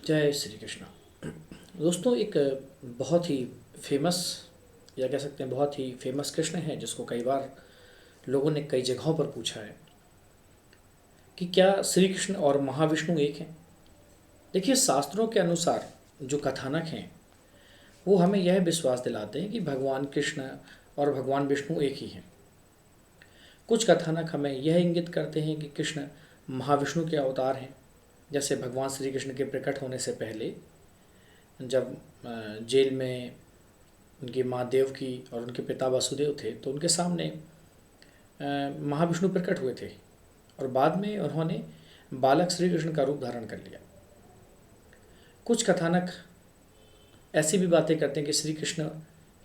जय श्री कृष्ण। दोस्तों, एक बहुत ही फेमस या कह सकते हैं बहुत ही फेमस कृष्ण है जिसको कई बार लोगों ने कई जगहों पर पूछा है कि क्या श्री कृष्ण और महाविष्णु एक हैं। देखिए, शास्त्रों के अनुसार जो कथानक हैं वो हमें यह विश्वास दिलाते हैं कि भगवान कृष्ण और भगवान विष्णु एक ही हैं। कुछ कथानक हमें यह इंगित करते हैं कि कृष्ण महाविष्णु के अवतार हैं। जैसे भगवान श्री कृष्ण के प्रकट होने से पहले जब जेल में उनकी माँ देवकी और उनके पिता वसुदेव थे तो उनके सामने महाविष्णु प्रकट हुए थे और बाद में उन्होंने बालक श्री कृष्ण का रूप धारण कर लिया। कुछ कथानक ऐसी भी बातें करते हैं कि श्री कृष्ण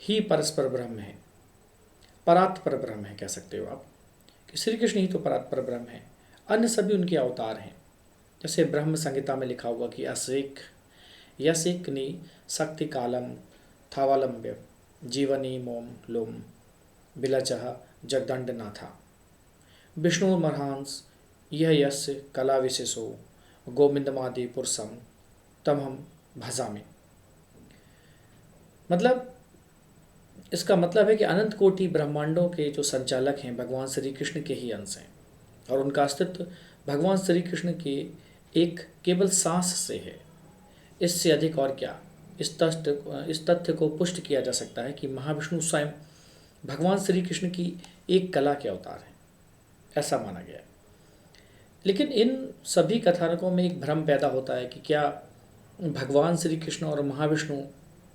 ही परस्पर ब्रह्म है, परात्पर ब्रह्म है, कह सकते हो आप कि श्री कृष्ण ही तो परात्पर ब्रह्म है, अन्य सभी उनके अवतार हैं। जैसे ब्रह्म संहिता में लिखा हुआ कि असेक यसिकनी शक्ति कालम थावालंब्य जीवनी मोम लोम बिलचह जगदंड नाथा विष्णुर्महांस यह यस्य कला विशेषो गोविंदमादि पुरुषम तम हम भजामि। मतलब इसका मतलब है कि अनंत कोटि ब्रह्मांडों के जो संचालक हैं भगवान श्री कृष्ण के ही अंश हैं और उनका अस्तित्व भगवान श्री कृष्ण के एक केवल सांस से है। इससे अधिक और क्या इस तथ्य को पुष्ट किया जा सकता है कि महाविष्णु स्वयं भगवान श्री कृष्ण की एक कला के अवतार हैं, ऐसा माना गया है। लेकिन इन सभी कथानकों में एक भ्रम पैदा होता है कि क्या भगवान श्री कृष्ण और महाविष्णु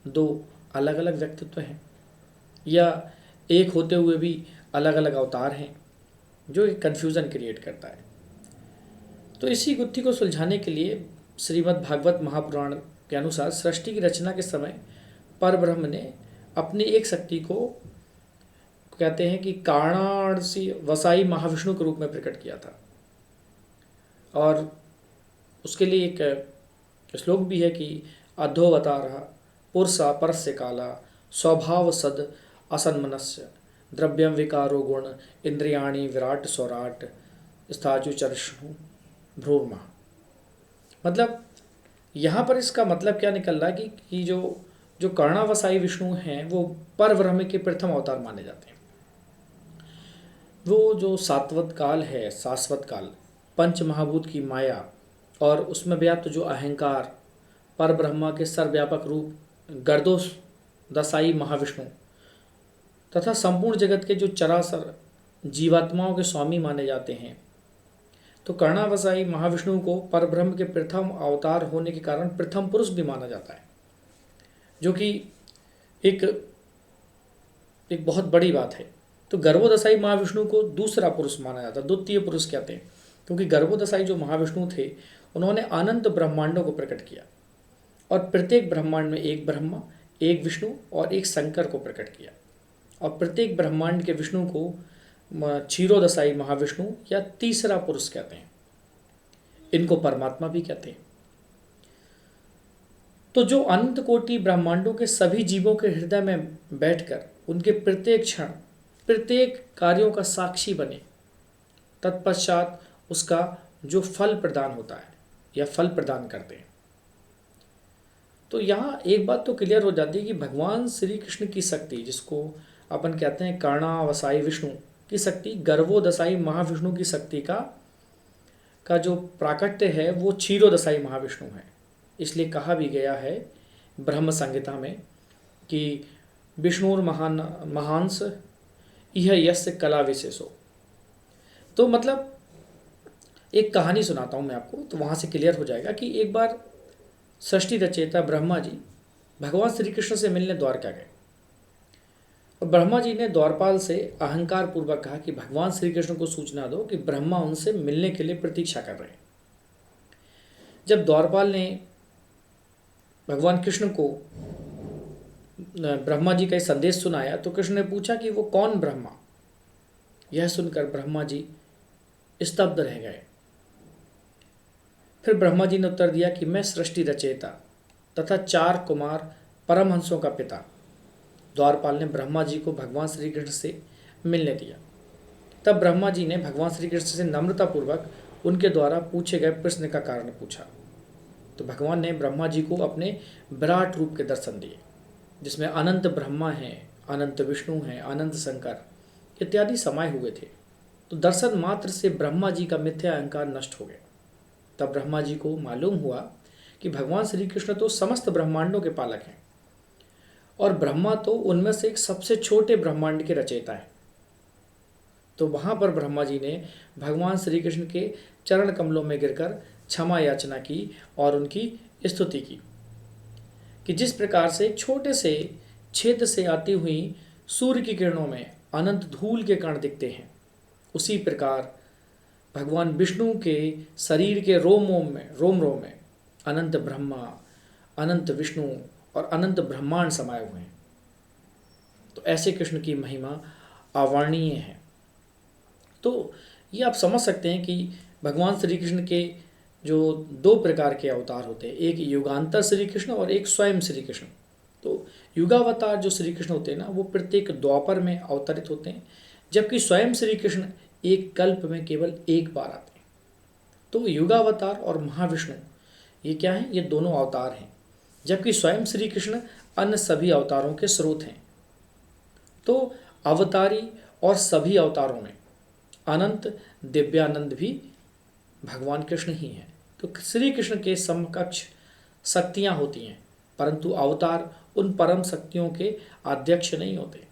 दो अलग अलग व्यक्तित्व हैं या एक होते हुए भी अलग अलग अवतार हैं, जो एक कन्फ्यूज़न क्रिएट करता है। तो इसी गुत्थी को सुलझाने के लिए श्रीमद् भागवत महापुराण के अनुसार सृष्टि की रचना के समय परब्रह्म ने अपनी एक शक्ति को कहते हैं कि कारणासी वसाई महाविष्णु के रूप में प्रकट किया था। और उसके लिए एक श्लोक भी है कि अधोवतार पुरुषा परस्य काला स्वभाव सद असन्मनस्य द्रव्यम विकारो गुण इंद्रियाणी विराट स्वराट स्थाचुचर्षु भ्रूर्मा। मतलब यहाँ पर इसका मतलब क्या निकल रहा है कि जो जो कर्णावसाई विष्णु हैं वो परब्रह्म के प्रथम अवतार माने जाते हैं। वो जो सात्वत काल है, शाश्वत काल, पंच महाभूत की माया और उसमें व्याप्त जो अहंकार, परब्रह्मा के सर्वव्यापक रूप गर्दोष दसाई महाविष्णु तथा संपूर्ण जगत के जो चराचर जीवात्माओं के स्वामी माने जाते हैं। तो कर्णावसाई महाविष्णु को परब्रह्म के प्रथम अवतार होने के कारण प्रथम पुरुष भी माना जाता है, जो कि एक एक बहुत बड़ी बात है। तो गर्भोदशाई महाविष्णु को दूसरा पुरुष माना जाता है, द्वितीय पुरुष कहते हैं, क्योंकि गर्भोदशाई जो महाविष्णु थे उन्होंने अनंत ब्रह्मांडों को प्रकट किया और प्रत्येक ब्रह्मांड में एक ब्रह्मा, एक विष्णु और एक शंकर को प्रकट किया। और प्रत्येक ब्रह्मांड के विष्णु को क्षीरोदशाई महाविष्णु या तीसरा पुरुष कहते हैं। इनको परमात्मा भी कहते हैं। तो जो अनंत कोटि ब्रह्मांडों के सभी जीवों के हृदय में बैठकर उनके प्रत्येक क्षण प्रत्येक कार्यों का साक्षी बने, तत्पश्चात उसका जो फल प्रदान होता है या फल प्रदान करते हैं। तो यहाँ एक बात तो क्लियर हो जाती है कि भगवान श्री कृष्ण की शक्ति, जिसको अपन कहते हैं कर्णावसाई विष्णु की शक्ति, गर्भोदशाई महाविष्णु की शक्ति का जो प्राकट्य है वो क्षीरोदशाई महाविष्णु है। इसलिए कहा भी गया है ब्रह्म संहिता में कि विष्णुर महांस यह यस्य कला विशेषो। तो मतलब एक कहानी सुनाता हूँ मैं आपको, तो वहाँ से क्लियर हो जाएगा कि एक बार सृष्टि रचयिता ब्रह्मा जी भगवान श्री कृष्ण से मिलने द्वारका गए और ब्रह्मा जी ने द्वारपाल से अहंकार पूर्वक कहा कि भगवान श्री कृष्ण को सूचना दो कि ब्रह्मा उनसे मिलने के लिए प्रतीक्षा कर रहे हैं। जब द्वारपाल ने भगवान कृष्ण को ब्रह्मा जी का संदेश सुनाया तो कृष्ण ने पूछा कि वो कौन ब्रह्मा। यह सुनकर ब्रह्मा जी स्तब्ध रह गए। फिर ब्रह्मा जी ने उत्तर दिया कि मैं सृष्टि रचयिता तथा 4 कुमार परमहंसों का पिता। द्वारपाल ने ब्रह्मा जी को भगवान श्री कृष्ण से मिलने दिया। तब ब्रह्मा जी ने भगवान श्री कृष्ण से नम्रतापूर्वक उनके द्वारा पूछे गए प्रश्न का कारण पूछा। तो भगवान ने ब्रह्मा जी को अपने विराट रूप के दर्शन दिए, जिसमें अनंत ब्रह्मा हैं, अनंत विष्णु हैं, अनंत शंकर इत्यादि समाये हुए थे। तो दर्शन मात्र से ब्रह्मा जी का मिथ्या अहंकार नष्ट हो गया। तब ब्रह्मा जी को मालूम हुआ कि भगवान श्री कृष्ण तो समस्त ब्रह्मांडों के पालक हैं और ब्रह्मा तो उनमें से एक सबसे छोटे ब्रह्मांड के रचयिता हैं। तो वहाँ पर ब्रह्मा जी ने भगवान श्री कृष्ण के चरण कमलों में गिरकर क्षमा याचना की और उनकी स्तुति की कि जिस प्रकार से छोटे से छेद से आती हुई सूर्य की किरणों में अनंत धूल के कण दिखते हैं, उसी प्रकार भगवान विष्णु के शरीर के रोम रोम में अनंत ब्रह्मा, अनंत विष्णु और अनंत ब्रह्मांड समाये हुए हैं। तो ऐसे कृष्ण की महिमा अवर्णनीय है। तो ये आप समझ सकते हैं कि भगवान श्री कृष्ण के जो दो प्रकार के अवतार होते हैं, एक युगांतर श्री कृष्ण और एक स्वयं श्री कृष्ण। तो युगावतार जो श्री कृष्ण होते हैं ना, वो प्रत्येक द्वापर में अवतरित होते हैं, जबकि स्वयं श्री कृष्ण एक कल्प में केवल एक बार आते हैं। तो युगावतार और महाविष्णु ये क्या हैं? ये दोनों अवतार हैं, जबकि स्वयं श्री कृष्ण अन्य सभी अवतारों के स्रोत हैं। तो अवतारी और सभी अवतारों में अनंत दिव्यानंद भी भगवान कृष्ण ही हैं। तो श्री कृष्ण के समकक्ष शक्तियाँ होती हैं, परंतु अवतार उन परम शक्तियों के अध्यक्ष नहीं होते।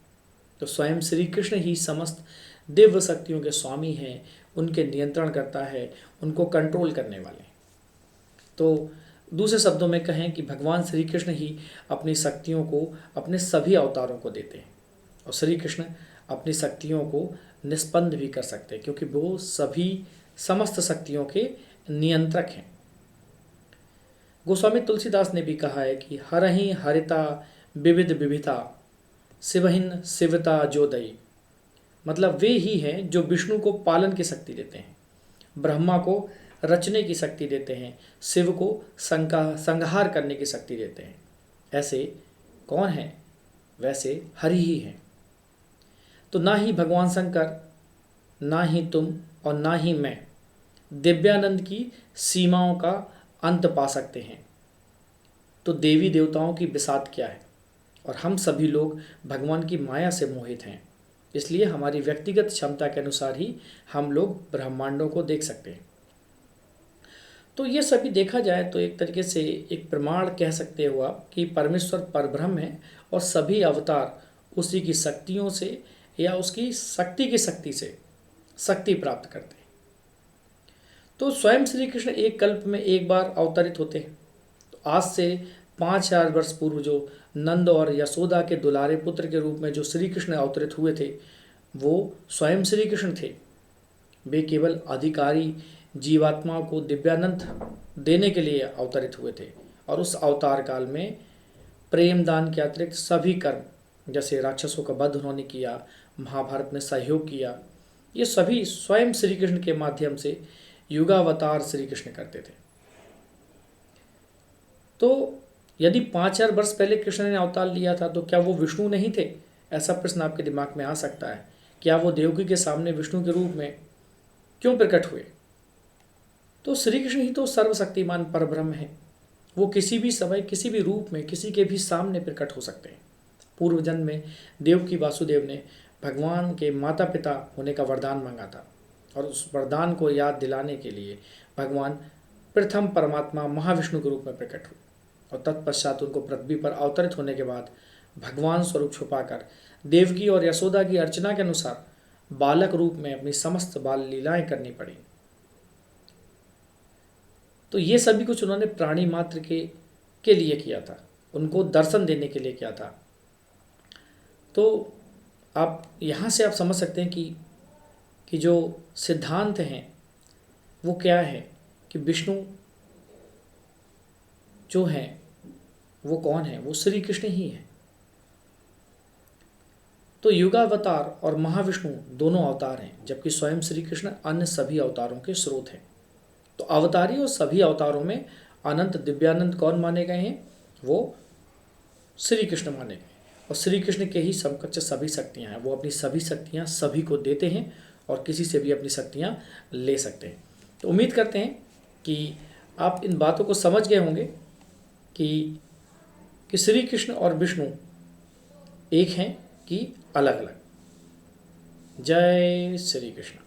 तो स्वयं श्री कृष्ण ही समस्त दिव्य शक्तियों के स्वामी हैं, उनके नियंत्रण करता है, उनको कंट्रोल करने वाले। तो दूसरे शब्दों में कहें कि भगवान श्री कृष्ण ही अपनी शक्तियों को अपने सभी अवतारों को देते हैं, और श्री कृष्ण अपनी शक्तियों को निष्पन्द भी कर सकते हैं, क्योंकि वो सभी समस्त शक्तियों के नियंत्रक हैं। गोस्वामी तुलसीदास ने भी कहा है कि हरहि हरिता विविध विविधा शिवहिन शिवता जोदयी। मतलब वे ही हैं जो विष्णु को पालन की शक्ति देते हैं, ब्रह्मा को रचने की शक्ति देते हैं, शिव को संहार करने की शक्ति देते हैं। ऐसे कौन है? वैसे हरि ही हैं। तो ना ही भगवान शंकर, ना ही तुम और ना ही मैं दिव्यानंद की सीमाओं का अंत पा सकते हैं। तो देवी देवताओं की बिसात क्या है? और हम सभी लोग भगवान की माया से मोहित हैं, इसलिए हमारी व्यक्तिगत क्षमता के अनुसार ही हम लोग ब्रह्मांडों को देख सकते हैं। तो ये सभी देखा जाए तो एक तरीके से एक प्रमाण कह सकते हुआ कि परमेश्वर परब्रह्म है और सभी अवतार उसी की शक्तियों से या उसकी शक्ति की शक्ति से शक्ति प्राप्त करते हैं। तो स्वयं श्री कृष्ण एक कल्प में एक बार अवतरित होते हैं। तो आज से 5000 वर्ष पूर्व जो नंद और यशोदा के दुलारे पुत्र के रूप में जो श्री कृष्ण अवतरित हुए थे, वो स्वयं श्री कृष्ण थे। वे केवल अधिकारी जीवात्माओं को दिव्यानंद देने के लिए अवतरित हुए थे, और उस अवतार काल में प्रेम दान के अतिरिक्त सभी कर्म, जैसे राक्षसों का वध उन्होंने किया, महाभारत में सहयोग किया, ये सभी स्वयं श्री कृष्ण के माध्यम से युगावतार श्री कृष्ण करते थे। तो यदि 5000 वर्ष पहले कृष्ण ने अवतार लिया था, तो क्या वो विष्णु नहीं थे? ऐसा प्रश्न आपके दिमाग में आ सकता है। क्या वो देवकी के सामने विष्णु के रूप में क्यों प्रकट हुए? तो श्री कृष्ण ही तो सर्वशक्तिमान परब्रह्म है। वो किसी भी समय, किसी भी रूप में, किसी के भी सामने प्रकट हो सकते हैं। पूर्व जन्म में देवकी वासुदेव ने भगवान के माता पिता होने का वरदान मांगा था, और उस वरदान को याद दिलाने के लिए भगवान प्रथम परमात्मा महाविष्णु के रूप में प्रकट हुए, और तत्पश्चात उनको पृथ्वी पर अवतरित होने के बाद भगवान स्वरूप छुपाकर देवकी और यशोदा की अर्चना के अनुसार बालक रूप में अपनी समस्त बाल लीलाएं करनी पड़ी। तो ये सभी कुछ उन्होंने प्राणी मात्र के लिए किया था, उनको दर्शन देने के लिए किया था। तो आप यहाँ से आप समझ सकते हैं कि जो सिद्धांत हैं वो क्या है, कि विष्णु जो हैं वो कौन है? वो श्री कृष्ण ही है। तो युगावतार और महाविष्णु दोनों अवतार हैं, जबकि स्वयं श्री कृष्ण अन्य सभी अवतारों के स्रोत हैं। तो अवतारी और सभी अवतारों में अनंत दिव्यानंद कौन माने गए हैं? वो श्री कृष्ण माने गए, और श्री कृष्ण के ही समकक्ष सभी शक्तियाँ हैं। वो अपनी सभी शक्तियाँ सभी को देते हैं और किसी से भी अपनी शक्तियाँ ले सकते हैं। तो उम्मीद करते हैं कि आप इन बातों को समझ गए होंगे कि श्री कृष्ण और विष्णु एक हैं कि अलग अलग। जय श्री कृष्ण।